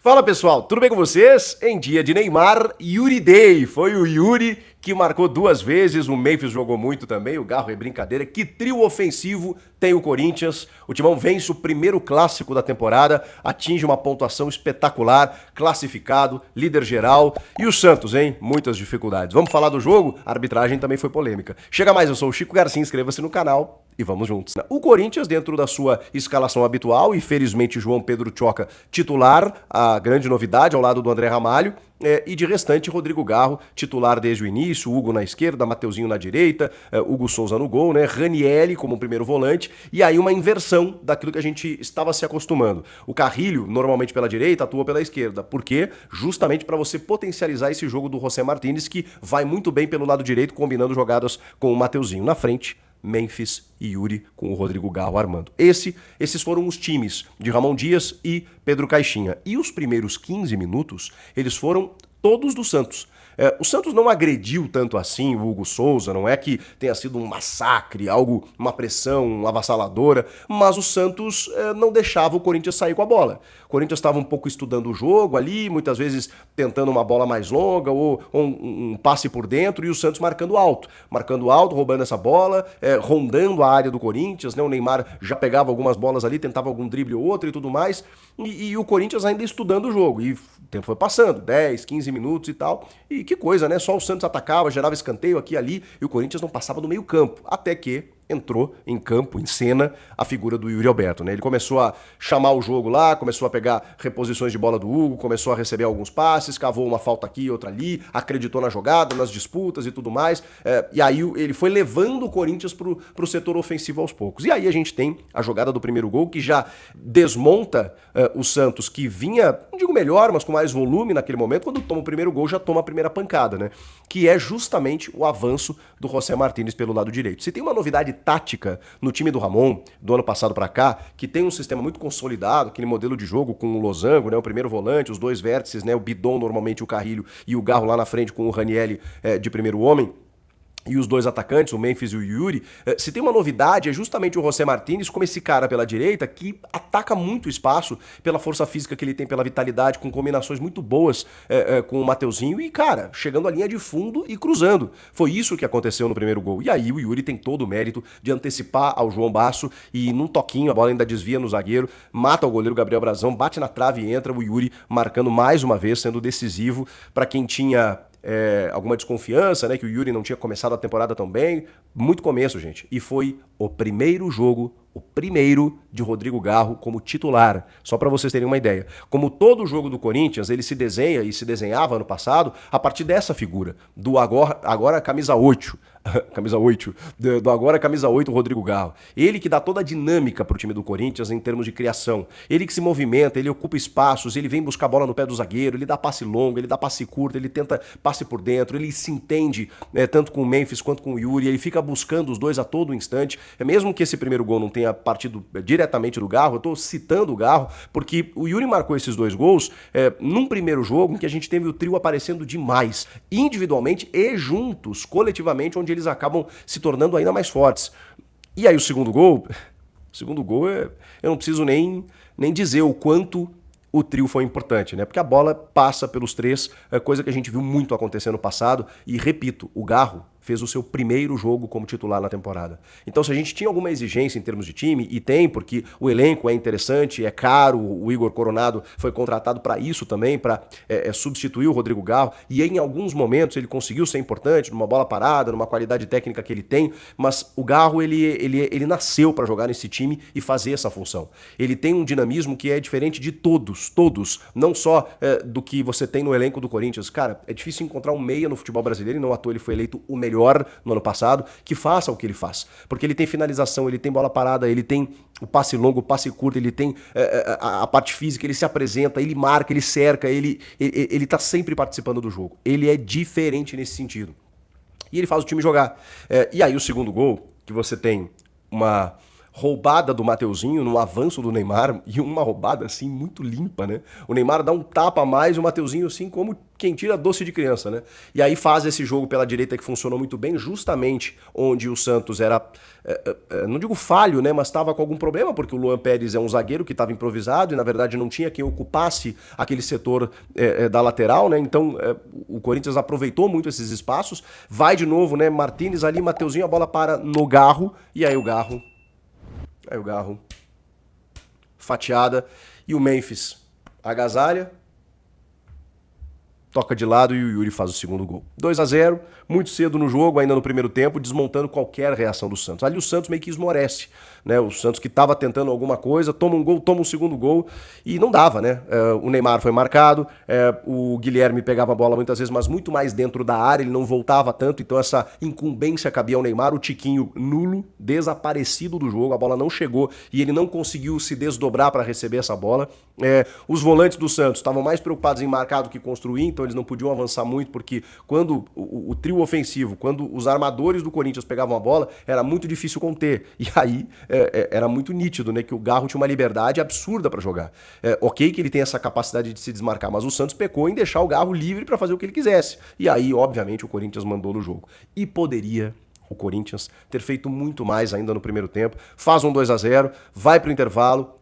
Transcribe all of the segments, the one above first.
Fala pessoal, tudo bem com vocês? Em dia de Neymar, Yuri Day. Foi o Yuri que marcou 2 vezes, o Memphis jogou muito também, o Garro é brincadeira. Que trio ofensivo tem o Corinthians? O Timão vence o primeiro clássico da temporada, atinge uma pontuação espetacular, classificado, líder geral. E o Santos, hein? Muitas dificuldades. Vamos falar do jogo? A arbitragem também foi polêmica. Chega mais, eu sou o Chico Garcia, inscreva-se no canal e vamos juntos. O Corinthians, dentro da sua escalação habitual, e felizmente João Pedro Tchoca titular, a grande novidade ao lado do André Ramalho, e de restante Rodrigo Garro, titular desde o início, Hugo na esquerda, Mateuzinho na direita, Hugo Souza no gol, né? Ranielli como primeiro volante, e aí uma inversão daquilo que a gente estava se acostumando. O Carrilho, normalmente pela direita, atua pela esquerda. Por quê? Justamente para você potencializar esse jogo do José Martínez, que vai muito bem pelo lado direito, combinando jogadas com o Mateuzinho na frente. Memphis e Yuri com o Rodrigo Garro armando. Esses foram os times de Ramon Dias e Pedro Caixinha. E os primeiros 15 minutos, eles foram todos do Santos. O Santos não agrediu tanto assim o Hugo Souza, não é que tenha sido um massacre, uma pressão avassaladora, mas o Santos não deixava o Corinthians sair com a bola. O Corinthians estava um pouco estudando o jogo ali, muitas vezes tentando uma bola mais longa ou um passe por dentro, e o Santos marcando alto, roubando essa bola, rondando a área do Corinthians, né? O Neymar já pegava algumas bolas ali, tentava algum drible ou outro e tudo mais, e o Corinthians ainda estudando o jogo, e o tempo foi passando, 10, 15 minutos e tal, e que coisa, né? Só o Santos atacava, gerava escanteio aqui e ali, e o Corinthians não passava do meio campo, até que entrou em campo, em cena, a figura do Yuri Alberto, né? Ele começou a chamar o jogo lá, começou a pegar reposições de bola do Hugo, começou a receber alguns passes, cavou uma falta aqui, outra ali, acreditou na jogada, nas disputas e tudo mais, e aí ele foi levando o Corinthians pro setor ofensivo aos poucos. E aí a gente tem a jogada do primeiro gol, que já desmonta o Santos, que vinha, não digo melhor, mas com mais volume naquele momento. Quando toma o primeiro gol, já toma a primeira pancada, né? Que é justamente o avanço do José Martínez pelo lado direito. Se tem uma novidade tática no time do Ramon, do ano passado para cá, que tem um sistema muito consolidado, aquele modelo de jogo com o losango, né, o primeiro volante, os dois vértices, né, o Bidon normalmente, o Carrilho, e o Garro lá na frente com o Ranielli de primeiro homem, e os dois atacantes, o Memphis e o Yuri. Se tem uma novidade, é justamente o José Martínez como esse cara pela direita que ataca muito o espaço pela força física que ele tem, pela vitalidade, com combinações muito boas com o Mateuzinho e, cara, chegando à linha de fundo e cruzando. Foi isso que aconteceu no primeiro gol. E aí o Yuri tem todo o mérito de antecipar ao João Basso e num toquinho a bola ainda desvia no zagueiro, mata o goleiro Gabriel Brazão, bate na trave e entra o Yuri marcando mais uma vez, sendo decisivo para quem tinha alguma desconfiança, né, que o Yuri não tinha começado a temporada tão bem. Muito começo, gente. E foi o primeiro jogo, o primeiro de Rodrigo Garro como titular. Só para vocês terem uma ideia. Como todo jogo do Corinthians, ele se desenha e se desenhava ano passado a partir dessa figura, do agora camisa 8. Camisa 8, do agora camisa 8, Rodrigo Garro. Ele que dá toda a dinâmica pro time do Corinthians em termos de criação. Ele que se movimenta, ele ocupa espaços, ele vem buscar a bola no pé do zagueiro, ele dá passe longo, ele dá passe curto, ele tenta passe por dentro, ele se entende tanto com o Memphis quanto com o Yuri, ele fica buscando os dois a todo instante. Mesmo que esse primeiro gol não tenha partido diretamente do Garro, eu tô citando o Garro, porque o Yuri marcou esses 2 gols num primeiro jogo em que a gente teve o trio aparecendo demais, individualmente e juntos, coletivamente, onde eles acabam se tornando ainda mais fortes. E aí o segundo gol, eu não preciso nem dizer o quanto o trio foi importante, né? Porque a bola passa pelos 3, coisa que a gente viu muito acontecer no passado, e repito, o Garro fez o seu primeiro jogo como titular na temporada. Então, se a gente tinha alguma exigência em termos de time, e tem, porque o elenco é interessante, é caro, o Igor Coronado foi contratado para isso também, para substituir o Rodrigo Garro, e em alguns momentos ele conseguiu ser importante, numa bola parada, numa qualidade técnica que ele tem, mas o Garro, ele nasceu para jogar nesse time e fazer essa função. Ele tem um dinamismo que é diferente de todos, não só do que você tem no elenco do Corinthians. Cara, é difícil encontrar um meia no futebol brasileiro, e não à toa ele foi eleito o melhor no ano passado, que faça o que ele faz. Porque ele tem finalização, ele tem bola parada, ele tem o passe longo, o passe curto, ele tem a parte física, ele se apresenta, ele marca, ele cerca, ele tá sempre participando do jogo. Ele é diferente nesse sentido. E ele faz o time jogar. E aí o segundo gol, que você tem roubada do Mateuzinho no avanço do Neymar, e uma roubada assim muito limpa, né? O Neymar dá um tapa a mais e o Mateuzinho assim como quem tira doce de criança, né? E aí faz esse jogo pela direita que funcionou muito bem, justamente onde o Santos era, não digo falho, né? Mas estava com algum problema, porque o Luan Pérez é um zagueiro que estava improvisado e na verdade não tinha quem ocupasse aquele setor da lateral, né? Então o Corinthians aproveitou muito esses espaços, vai de novo, né? Martínez ali, Mateuzinho, a bola para no Garro, e aí o Garro fatiada, e o Memphis agasalha, toca de lado e o Yuri faz o segundo gol. 2-0, muito cedo no jogo, ainda no primeiro tempo, desmontando qualquer reação do Santos. Ali o Santos meio que esmorece, né? O Santos que estava tentando alguma coisa, toma um gol, toma um segundo gol e não dava, né? O Neymar foi marcado, o Guilherme pegava a bola muitas vezes, mas muito mais dentro da área, ele não voltava tanto, então essa incumbência cabia ao Neymar, o Tiquinho nulo, desaparecido do jogo, a bola não chegou e ele não conseguiu se desdobrar para receber essa bola. Os volantes do Santos estavam mais preocupados em marcar do que construir, então eles não podiam avançar muito, porque quando o trio ofensivo, quando os armadores do Corinthians pegavam a bola, era muito difícil conter. E aí era muito nítido, né, que o Garro tinha uma liberdade absurda para jogar. Ok que ele tem essa capacidade de se desmarcar, mas o Santos pecou em deixar o Garro livre para fazer o que ele quisesse. E aí, obviamente, o Corinthians mandou no jogo. E poderia o Corinthians ter feito muito mais ainda no primeiro tempo, faz um 2-0, vai pro intervalo,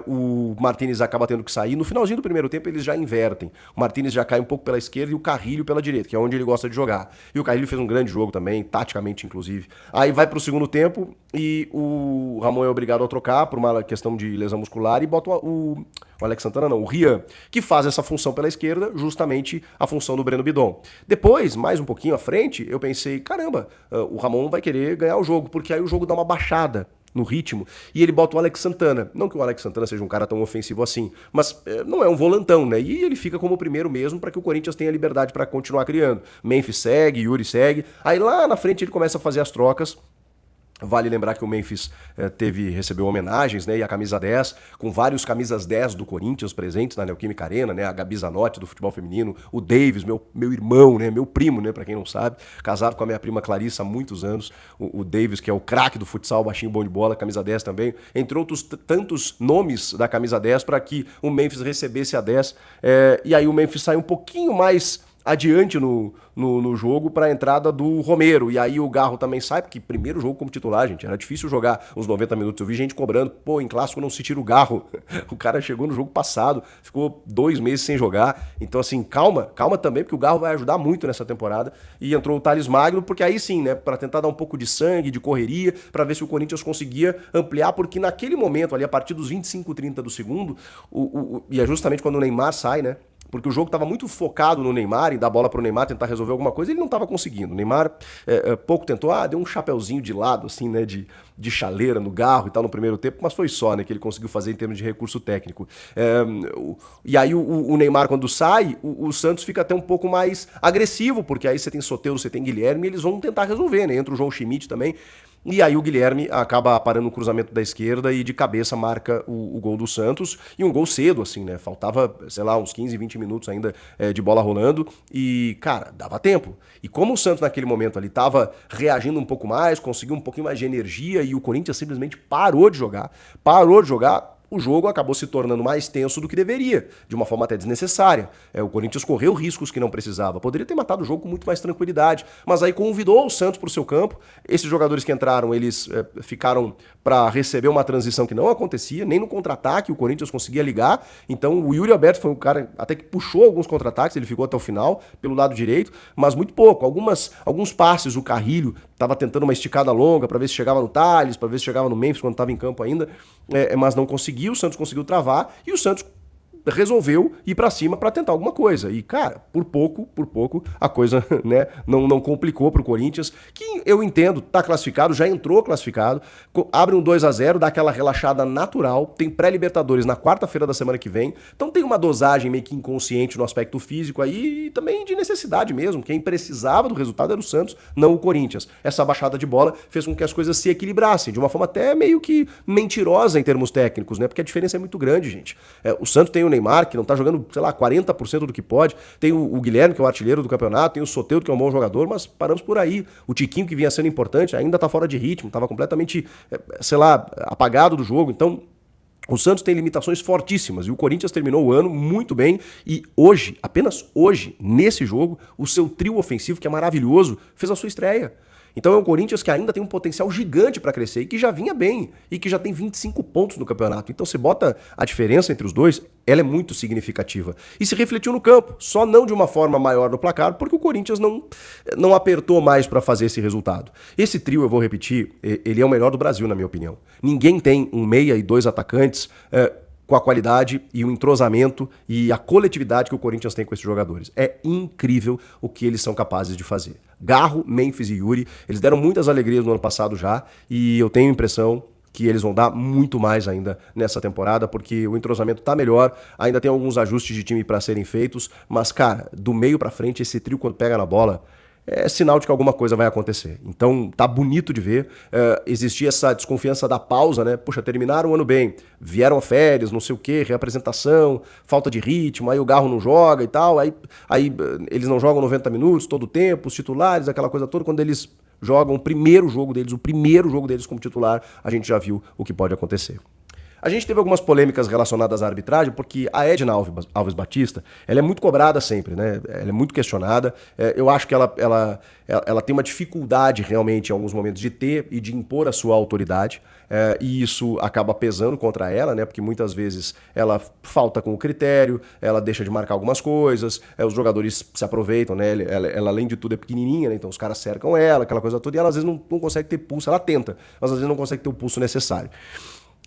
o Martínez acaba tendo que sair, no finalzinho do primeiro tempo eles já invertem, o Martínez já cai um pouco pela esquerda e o Carrilho pela direita, que é onde ele gosta de jogar, e o Carrilho fez um grande jogo também, taticamente inclusive. Aí vai pro segundo tempo e o Ramon é obrigado a trocar por uma questão de lesão muscular e bota o Alex Santana não, o Rian, que faz essa função pela esquerda, justamente a função do Breno Bidon. Depois, mais um pouquinho à frente, eu pensei, caramba, o Ramon vai querer ganhar o jogo, porque aí o jogo dá uma baixada no ritmo, e ele bota o Alex Santana. Não que o Alex Santana seja um cara tão ofensivo assim, mas não é um volantão, né? E ele fica como o primeiro mesmo para que o Corinthians tenha liberdade para continuar criando. Memphis segue, Yuri segue, aí lá na frente ele começa a fazer as trocas. Vale lembrar que o Memphis recebeu homenagens, né? E a camisa 10, com vários camisas 10 do Corinthians presentes na Neoquímica Arena, né? A Gabi Zanotti do futebol feminino, o Davis, meu irmão, né? Meu primo, né? Pra quem não sabe, casado com a minha prima Clarissa há muitos anos. O Davis, que é o craque do futsal, baixinho, bom de bola, camisa 10 também. Entre outros tantos nomes da camisa 10 para que o Memphis recebesse a 10. E aí o Memphis sai um pouquinho mais adiante no jogo para a entrada do Romero. E aí o Garro também sai, porque primeiro jogo como titular, gente, era difícil jogar uns 90 minutos. Eu vi gente cobrando, pô, em clássico não se tira o Garro. O cara chegou no jogo passado, ficou 2 meses sem jogar. Então assim, calma também, porque o Garro vai ajudar muito nessa temporada. E entrou o Thales Magno, porque aí sim, né, para tentar dar um pouco de sangue, de correria, para ver se o Corinthians conseguia ampliar, porque naquele momento ali, a partir dos 25, 30 do segundo, e é justamente quando o Neymar sai, né, porque o jogo estava muito focado no Neymar, em dar bola para o Neymar tentar resolver alguma coisa, ele não estava conseguindo. O Neymar pouco tentou, deu um chapeuzinho de lado, assim, né, de chaleira no Garro e tal no primeiro tempo, mas foi só, né, que ele conseguiu fazer em termos de recurso técnico. E aí o Neymar, quando sai, o Santos fica até um pouco mais agressivo, porque aí você tem Soteldo, você tem Guilherme, e eles vão tentar resolver, né, entra o João Schmidt também. E aí o Guilherme acaba parando no cruzamento da esquerda e de cabeça marca o gol do Santos. E um gol cedo, assim, né? Faltava, sei lá, uns 15, 20 minutos ainda de bola rolando. E, cara, dava tempo. E como o Santos naquele momento ali tava reagindo um pouco mais, conseguiu um pouquinho mais de energia e o Corinthians simplesmente parou de jogar, o jogo acabou se tornando mais tenso do que deveria, de uma forma até desnecessária. O Corinthians correu riscos que não precisava. Poderia ter matado o jogo com muito mais tranquilidade, mas aí convidou o Santos para o seu campo. Esses jogadores que entraram, eles ficaram para receber uma transição que não acontecia, nem no contra-ataque o Corinthians conseguia ligar. Então o Yuri Alberto foi um cara até que puxou alguns contra-ataques, ele ficou até o final, pelo lado direito, mas muito pouco. Alguns passes, o Carrilho estava tentando uma esticada longa para ver se chegava no Thales, para ver se chegava no Memphis quando estava em campo ainda, mas não conseguiu. O Santos conseguiu travar e o Santos resolveu ir pra cima pra tentar alguma coisa. E, cara, por pouco, a coisa, né, não complicou pro Corinthians, que eu entendo, tá classificado, já entrou classificado, abre um 2-0, dá aquela relaxada natural, tem pré-Libertadores na quarta-feira da semana que vem, então tem uma dosagem meio que inconsciente no aspecto físico aí, e também de necessidade mesmo. Quem precisava do resultado era o Santos, não o Corinthians. Essa baixada de bola fez com que as coisas se equilibrassem, de uma forma até meio que mentirosa em termos técnicos, né, porque a diferença é muito grande, gente. O Santos tem o Neymar, que não tá jogando, sei lá, 40% do que pode. Tem o Guilherme, que é o artilheiro do campeonato. Tem o Soteldo, que é um bom jogador, mas paramos por aí. O Tiquinho, que vinha sendo importante, ainda tá fora de ritmo. Tava completamente, sei lá, apagado do jogo. Então, o Santos tem limitações fortíssimas e o Corinthians terminou o ano muito bem e hoje, apenas hoje, nesse jogo, o seu trio ofensivo, que é maravilhoso, fez a sua estreia. Então é um Corinthians que ainda tem um potencial gigante para crescer e que já vinha bem e que já tem 25 pontos no campeonato. Então você bota a diferença entre os dois, ela é muito significativa. E se refletiu no campo, só não de uma forma maior no placar, porque o Corinthians não apertou mais para fazer esse resultado. Esse trio, eu vou repetir, ele é o melhor do Brasil, na minha opinião. Ninguém tem um meia e dois atacantes com a qualidade e o entrosamento e a coletividade que o Corinthians tem com esses jogadores. É incrível o que eles são capazes de fazer. Garro, Memphis e Yuri, eles deram muitas alegrias no ano passado já e eu tenho a impressão que eles vão dar muito mais ainda nessa temporada, porque o entrosamento tá melhor, ainda tem alguns ajustes de time para serem feitos, mas, cara, do meio para frente, esse trio quando pega na bola, é sinal de que alguma coisa vai acontecer. Então tá bonito de ver. Existia essa desconfiança da pausa, né? Puxa, terminaram o ano bem, vieram férias, não sei o quê, reapresentação, falta de ritmo, aí o Garro não joga e tal, aí eles não jogam 90 minutos todo o tempo, os titulares, aquela coisa toda, quando eles jogam o primeiro jogo deles como titular, a gente já viu o que pode acontecer. A gente teve algumas polêmicas relacionadas à arbitragem, porque a Edna Alves Batista, ela é muito cobrada sempre, né? Ela é muito questionada. Eu acho que ela tem uma dificuldade realmente em alguns momentos de ter e de impor a sua autoridade. E isso acaba pesando contra ela, né? Porque muitas vezes ela falta com o critério, ela deixa de marcar algumas coisas, os jogadores se aproveitam, né? Ela além de tudo é pequenininha, né? Então os caras cercam ela, aquela coisa toda, e ela às vezes não consegue ter pulso, ela tenta, mas às vezes não consegue ter o pulso necessário.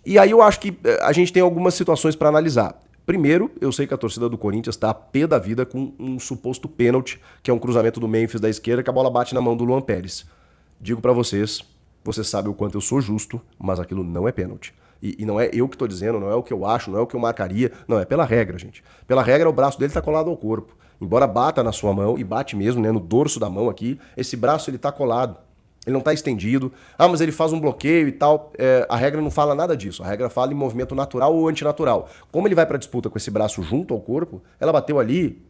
E aí eu acho que a gente tem algumas situações para analisar. Primeiro, eu sei que a torcida do Corinthians está a pé da vida com um suposto pênalti, que é um cruzamento do Memphis da esquerda, que a bola bate na mão do Luan Pérez. Digo para vocês sabem o quanto eu sou justo, mas aquilo não é pênalti. E não é eu que estou dizendo, não é o que eu acho, não é o que eu marcaria, não, é pela regra, gente. Pela regra, o braço dele está colado ao corpo. Embora bata na sua mão, e bate mesmo, né, no dorso da mão aqui, esse braço ele está colado. Ele não está estendido. Ah, mas ele faz um bloqueio e tal. A regra não fala nada disso. A regra fala em movimento natural ou antinatural. Como ele vai para a disputa com esse braço junto ao corpo, ela bateu ali,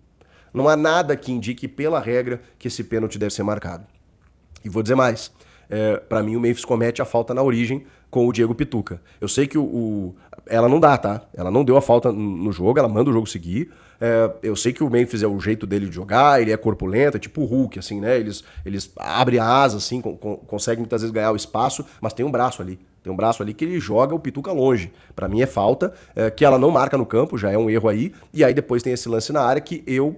não há nada que indique pela regra que esse pênalti deve ser marcado. E vou dizer mais. Para mim, o Memphis comete a falta na origem com o Diego Pituca. Eu sei que ela não dá, tá? Ela não deu a falta no jogo, ela manda o jogo seguir. Eu sei que o Memphis é o jeito dele de jogar, ele é corpulento, é tipo o Hulk, assim, né? Eles abrem a asa, assim, conseguem muitas vezes ganhar o espaço, mas tem um braço ali. Tem um braço ali que ele joga o Pituca longe. Pra mim é falta, que ela não marca no campo, já é um erro aí. E aí depois tem esse lance na área que eu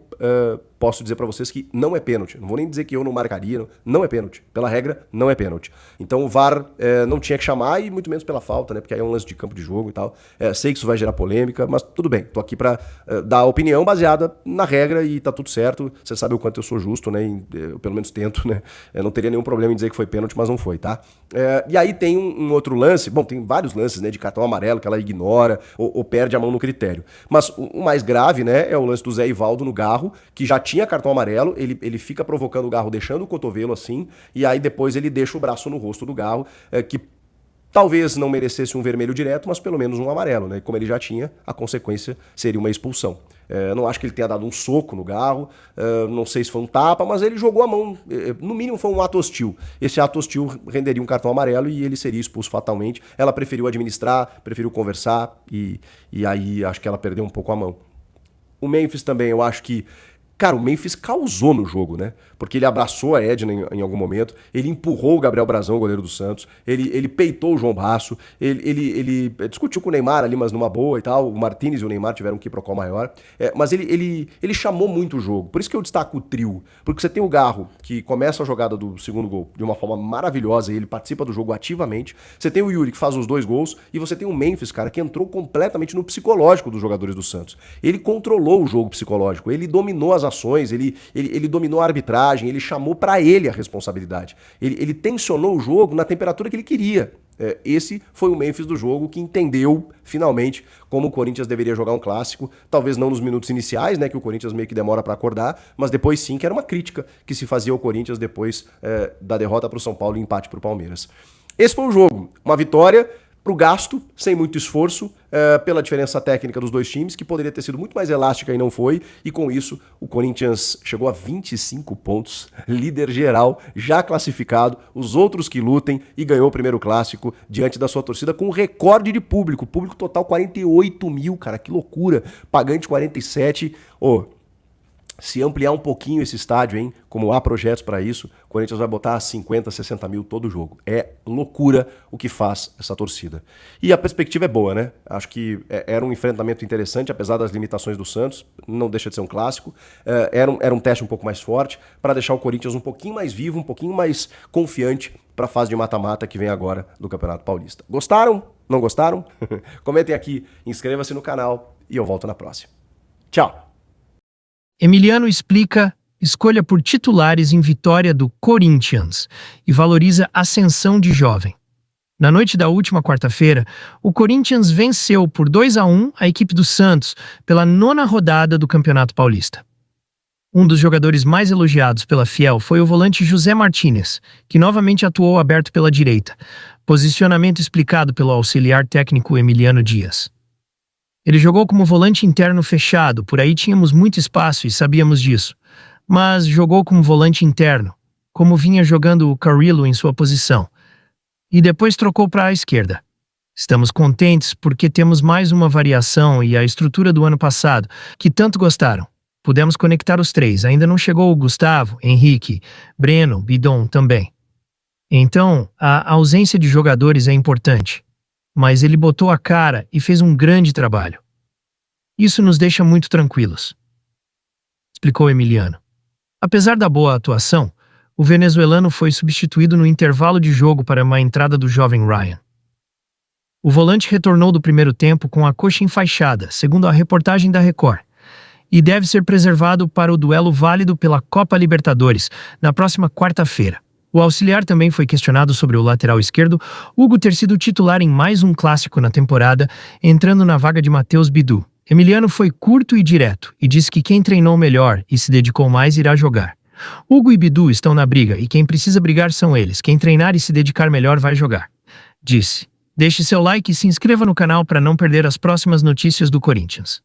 posso dizer pra vocês que não é pênalti. Não vou nem dizer que eu não marcaria, não é pênalti. Pela regra, não é pênalti. Então o VAR não tinha que chamar e muito menos pela falta, né? Porque aí é um lance de campo de jogo e tal. Sei que isso vai gerar polêmica, mas tudo bem. Tô aqui pra dar opinião baseada na regra e tá tudo certo. Você sabe o quanto eu sou justo, né? Eu pelo menos tento, né? Eu não teria nenhum problema em dizer que foi pênalti, mas não foi, tá? E aí tem um outro lance, bom, tem vários lances, né, de cartão amarelo que ela ignora ou perde a mão no critério. Mas o mais grave, né, é o lance do Zé Ivaldo no Garro, que já tinha cartão amarelo, ele fica provocando o Garro, deixando o cotovelo assim, e aí depois ele deixa o braço no rosto do Garro, que talvez não merecesse um vermelho direto, mas pelo menos um amarelo, né? Como ele já tinha, a consequência seria uma expulsão. Não acho que ele tenha dado um soco no Garro, não sei se foi um tapa, mas ele jogou a mão, no mínimo foi um ato hostil. Esse ato hostil renderia um cartão amarelo e ele seria expulso fatalmente. Ela preferiu administrar, preferiu conversar e aí acho que ela perdeu um pouco a mão. O Memphis também, eu acho que cara, o Memphis causou no jogo, né? Porque ele abraçou a Edna em algum momento, ele empurrou o Gabriel Brazão, o goleiro do Santos, ele peitou o João Basso, ele discutiu com o Neymar ali, mas numa boa e tal, o Martínez e o Neymar tiveram um quiprocó maior, mas ele chamou muito o jogo, por isso que eu destaco o trio, porque você tem o Garro, que começa a jogada do segundo gol de uma forma maravilhosa e ele participa do jogo ativamente, você tem o Yuri, que faz os 2 gols, e você tem o Memphis, cara, que entrou completamente no psicológico dos jogadores do Santos. Ele controlou o jogo psicológico, ele dominou as ações, ele dominou a arbitragem, ele chamou pra ele a responsabilidade. Ele tensionou o jogo na temperatura que ele queria. Esse foi o Memphis do jogo que entendeu, finalmente, como o Corinthians deveria jogar um clássico. Talvez não nos minutos iniciais, né, que o Corinthians meio que demora pra acordar, mas depois sim, que era uma crítica que se fazia ao Corinthians depois da derrota pro São Paulo e empate pro Palmeiras. Esse foi o jogo. Uma vitória pro gasto, sem muito esforço, pela diferença técnica dos dois times, que poderia ter sido muito mais elástica e não foi, e com isso o Corinthians chegou a 25 pontos, líder geral, já classificado, os outros que lutem, e ganhou o primeiro clássico diante da sua torcida com um recorde de público total 48 mil, cara, que loucura, pagante 47, se ampliar um pouquinho esse estádio, hein? Como há projetos para isso, o Corinthians vai botar 50, 60 mil todo jogo. É loucura o que faz essa torcida. E a perspectiva é boa, né? Acho que era um enfrentamento interessante, apesar das limitações do Santos, não deixa de ser um clássico. Era um teste um pouco mais forte para deixar o Corinthians um pouquinho mais vivo, um pouquinho mais confiante para a fase de mata-mata que vem agora do Campeonato Paulista. Gostaram? Não gostaram? Comentem aqui, inscreva-se no canal e eu volto na próxima. Tchau! Emiliano explica escolha por titulares em vitória do Corinthians e valoriza ascensão de jovem. Na noite da última quarta-feira, o Corinthians venceu por 2-1 a equipe do Santos pela 9ª rodada do Campeonato Paulista. Um dos jogadores mais elogiados pela Fiel foi o volante José Martínez, que novamente atuou aberto pela direita, posicionamento explicado pelo auxiliar técnico Emiliano Dias. Ele jogou como volante interno fechado, por aí tínhamos muito espaço e sabíamos disso. Mas jogou como volante interno, como vinha jogando o Carrillo em sua posição. E depois trocou para a esquerda. Estamos contentes porque temos mais uma variação e a estrutura do ano passado, que tanto gostaram. Pudemos conectar os três, ainda não chegou o Gustavo, Henrique, Breno, Bidon também. Então, a ausência de jogadores é importante. Mas ele botou a cara e fez um grande trabalho. Isso nos deixa muito tranquilos, explicou Emiliano. Apesar da boa atuação, o venezuelano foi substituído no intervalo de jogo para uma entrada do jovem Ryan. O volante retornou do primeiro tempo com a coxa enfaixada, segundo a reportagem da Record, e deve ser preservado para o duelo válido pela Copa Libertadores, na próxima quarta-feira. O auxiliar também foi questionado sobre o lateral esquerdo, Hugo ter sido titular em mais um clássico na temporada, entrando na vaga de Matheus Bidu. Emiliano foi curto e direto e disse que quem treinou melhor e se dedicou mais irá jogar. Hugo e Bidu estão na briga e quem precisa brigar são eles. Quem treinar e se dedicar melhor vai jogar, disse. Deixe seu like e se inscreva no canal para não perder as próximas notícias do Corinthians.